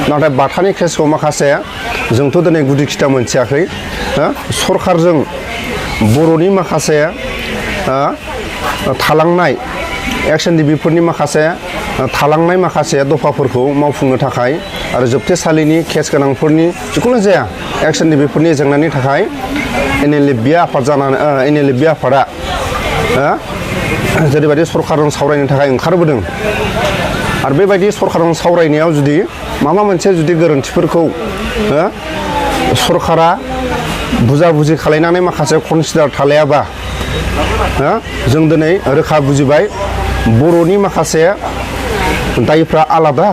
नाथाय बाथानि केसखौ माखासे जोंथ' दिनै गुदि खिथा मोनथियाखै सरखारजों बर'नि माखासे थालांनाय एक्सन डिबिफोरनि माखासे थालांनाय माखासे दफाफोरखौ मावफुंनो थाखाय आरो जोबथेसालिनि केस गोनांफोरनि जिखुनु जाया एक्सन डिबिफोरनि जेंनानि थाखाय NLFB आफाद जानानै NLFB आफादा जेरैबायदि सरखारजों सावरायनो थाखाय ओंखारबोदों आरो बेबायदि सरखारजों सावरायनायाव जुदि माबा मोनसे जुदि गोरोन्थिफोरखौ सरखारा बुजा बुजि खालायनानै माखासे कनसिडार थालायाबा जों दिनै रोखा बुजिबाय बर'नि माखासे दायफ्रा आलादा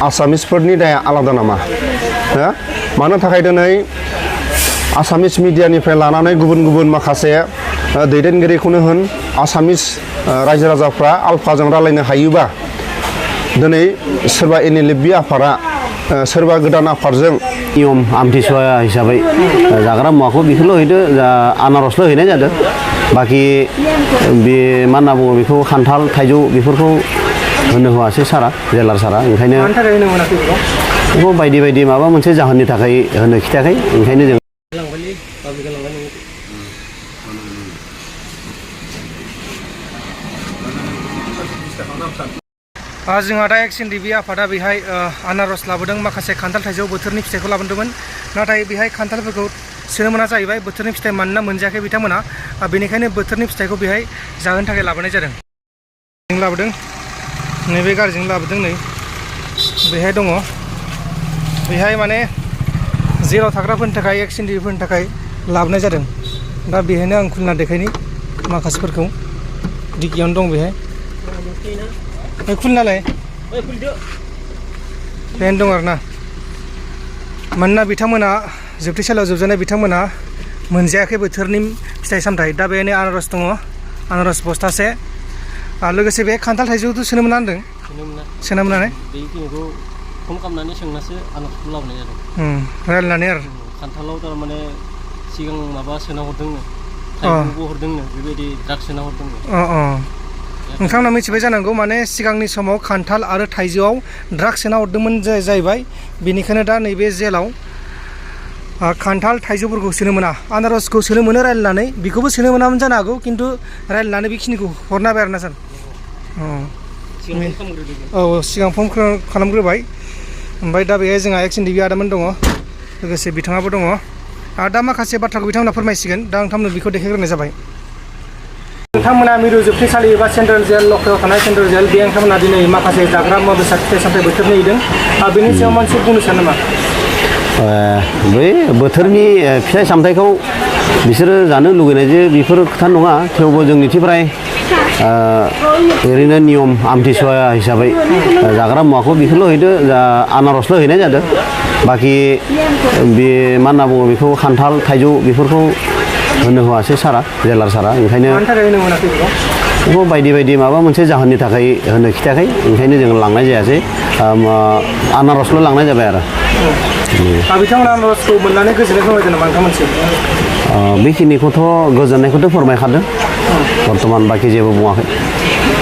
आसामिसफोरनि दाया आलादा नामा मानो थाखाय दिनै आसामिस मिडियानिफ्राय लानानै गुबुन गुबुन माखासे दैदेनगिरिखौनो होन आसामिस रायजो राजाफ्रा आल्फाजों रायलायनो हायोबा दिनै सोरबा NLFB आफादा सोरबा गोदान आफादजों नियम आमथिसुवा हिसाबै जाग्रा मुवाखौ बेखौल' हैदो आनारसल' हैनाय जादों बाखि बे मा होनना बुङो बेखौ खान्थाल थाइजौ बेफोरखौ होनो होआसै सारा जेलार सारा ओंखायनो बेखौ बायदि बायदि माबा मोनसे जाहोननि थाखाय होनो खिथायाखै ओंखायनो जों जोंहा दा एक्सन डिबि आफादा बेहाय आनारस लाबोदों माखासे खान्थाल थाइजौ बोथोरनि फिथाइखौ लाबोदोंमोन नाथाय बेहाय खान्थालफोरखौ सोनो मोना जाहैबाय बोथोरनि फिथाइ मानोना मोनजायाखै बिथांमोना बेनिखायनो बोथोरनि फिथाइखौ बेहाय जाहोनो थाखाय लाबोनाय जादों लाबोदों नैबे गारिजों लाबोदों नै बेहाय दङ बेहाय माने जेराव थाग्राफोरनि थाखाय एक्सन डिबिफोरनि थाखाय लाबोनाय जादों दा बेहायनो आं खुलिना देखायनि माखासेफोरखौ डिकियावनो दं बेहाय खुलिनालाय बेहायनो दं आरोना मानोना बिथांमोना जोबथेसालियाव जोबजानाय बिथांमोना मोनजायाखै बोथोरनि फिथाइ सामथाइ दा बेहायनो आनारस दङ आनारस बस्थासे लोगोसे बे खान्थाल थाइजौथ' सोनो मोना होनदों सोनो मोनानै बेखिनिखौ फन खालामनानै सोंनासो आनारसखौ लाबोनाय जादों रायलायनानै आरो खान्थालाव थारमाने सिगां माबा सोना हरदोंनो थाइजौबो हरदोंनो बेबायदि ड्राग्स सोना हरदोंनो नोंथांमोना मिथिबाय जानांगौ माने सिगांनि समाव खान्थाल आरो थाइजौआव ड्राग्स सोना हरदोंमोन जाहैबाय बेनिखायनो दा नैबे जेलाव खान्थाल थाइजौफोरखौ सोनो मोना आनारसखौ सोनो मोनो रायलायनानै बेखौबो सोनो मोनामोन जानो हागौ खिन्थु रायलायनानै बेखिनिखौ हरनो हाबाय आरोना सार सिगां फन खालामग्रोबाय ओमफ्राय दा बेहाय जोंहा एक्सन डिबि आदामोन दङ लोगोसे बिथाङाबो दङ दा माखासे बाथ्राखौ बिथांमोना फोरमायसिगोन दा नोंथांमोननो बेखौ देखायग्रोनाय जाबाय नोंथांमोना मिरु जोबथेसालि एबा सेन्ट्रेल जेल लकेलाव थानाय सेन्ट्रेल जेल बे नोंथांमोना दिनै माखासे जाग्रा मुवा बेसाद फिथाइ सामथाइ बोथोरनि हैदों बेनि सायाव मोनसे बुंनो सानो नामा बै बोथोरनि फिथाइ सामथाइखौ बिसोरो जानो लुगैनाय जे बेफोर खोथा नङा थेवबो जोंनिथिफ्राय ओरैनो नियम आमथिसुवा हिसाबै जाग्रा मुवाखौ बेखौल' हैदो आनारसल' हैनाय जादों बाखि बे मा होनना बुङो बेखौ खान्थाल थाइजौ बेफोरखौ होनो होआसै सारा जेलार सारा ओंखायनो बेखौ बायदि बायदि माबा मोनसे जाहोननि थाखाय होनो खिथायाखै ओंखायनो जों लांनाय जायासै आनारसल' लांनाय जाबाय आरो बिथांमोना आनारसखौ मोननानै गोजोननाय फोरमायदों नामा नोंथांमोनसिम बेखिनिखौथ' गोजोननायखौथ' फोरमायखादों बर्थमान बाखि जेबो बुङाखै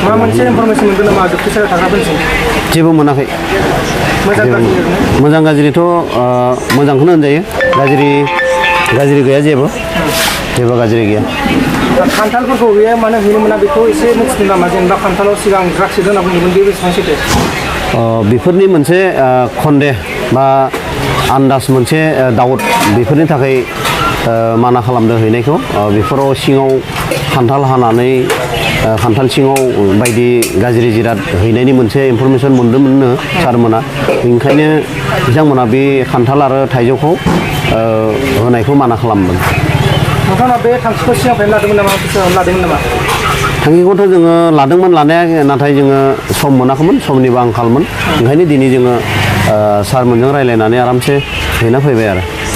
माबा मोनसे इनफरमेसन मोनदों नामा जोबथेसालियाव थाग्राफोरनिसिम जेबो मोनाखै मोजां गाज्रिथ' मोजांखौनो होनजायो गाज्रि गैया जेबो गाज्रि गैया खान्थालफोरखौ हैया मानो हैनो मोना बेखौ एसे मिथिदों नामा जेनेबा खान्थालाव सिगां ड्राग्स होदों होनना बुंदोंमोन बे बेसेबां सैथो बेफोरनि मोनसे खन्देह बा आन्दाज मोनसे दाउट बेफोरनि थाखाय माना खालामदों हैनायखौ बेफोराव सिङाव खान्थाल हानानै खान्थाल सिङाव बायदि गाज्रि जिराद हैनायनि मोनसे इनफरमेसन मोनदोंमोननो सारमोना ओंखायनो बिथांमोना बे खान्थाल आरो थाइजौखौ होनायखौ माना खालामदों नोंथाङा बे थांखिखौ सिगांनिफ्रायनो लादोंमोन नामा थांखिखौथ' जोङो लादोंमोन लानाया नाथाय जोङो सम मोनाखैमोन समनिबो आंखालमोन ओंखायनो दिनै जोङो सारमोनजों रायज्लायनानै आरामसे हैना फैबाय आरो